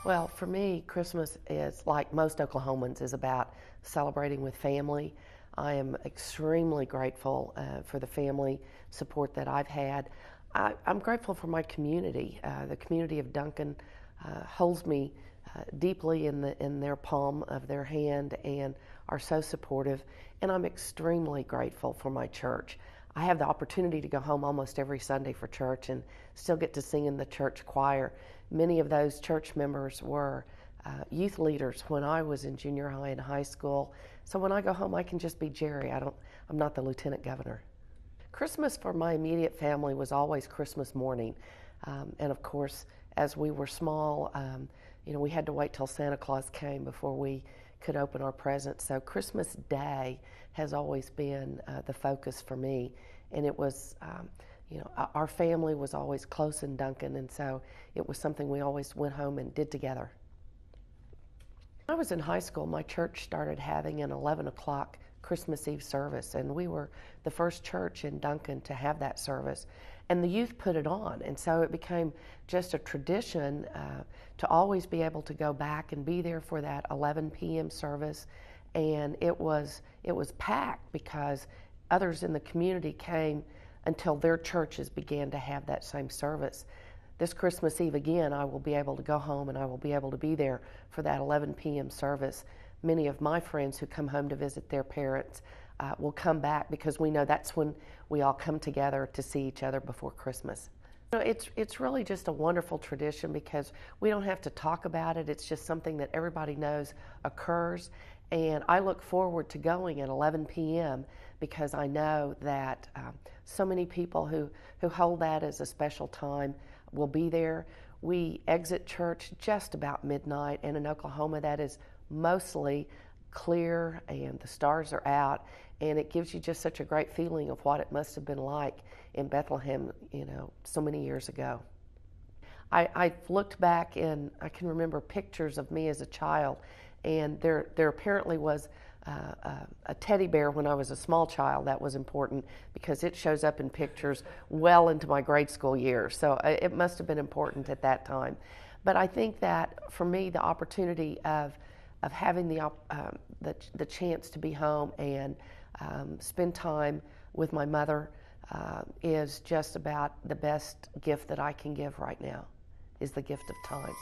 Well, for me, Christmas is, like most Oklahomans, is about celebrating with family. I am extremely grateful for the family support that I've had. I'm grateful for my community. The community of Duncan holds me deeply in their palm of their hand and are so supportive. And I'm extremely grateful for my church. I have the opportunity to go home almost every Sunday for church and still get to sing in the church choir. Many of those church members were youth leaders when I was in junior high and high school. So when I go home, I can just be Jerry. I'm not the lieutenant governor. Christmas for my immediate family was always Christmas morning. And of course, as we were small, we had to wait till Santa Claus came before we could open our presents. So Christmas Day has always been the focus for me. And it was, our family was always close in Duncan, and so it was something we always went home and did together. When I was in high school, my church started having an 11 o'clock Christmas Eve service, and we were the first church in Duncan to have that service. And the youth put it on, and so it became just a tradition to always be able to go back and be there for that 11 p.m. service. And it was packed because others in the community came until their churches began to have that same service. This Christmas Eve, again, I will be able to go home and I will be able to be there for that 11 p.m. service. Many of my friends who come home to visit their parents will come back because we know that's when we all come together to see each other before Christmas. It's really just a wonderful tradition because we don't have to talk about it. It's just something that everybody knows occurs. And I look forward to going at 11 p.m. because I know that so many people who hold that as a special time will be there. We exit church just about midnight, and in Oklahoma that is mostly clear and the stars are out, and it gives you just such a great feeling of what it must have been like in Bethlehem, so many years ago. I looked back and I can remember pictures of me as a child, and there apparently was a teddy bear when I was a small child. That was important because it shows up in pictures well into my grade school years. So it must have been important at that time. But I think that for me, the opportunity of having the chance to be home and spend time with my mother is just about the best gift that I can give right now, is the gift of time.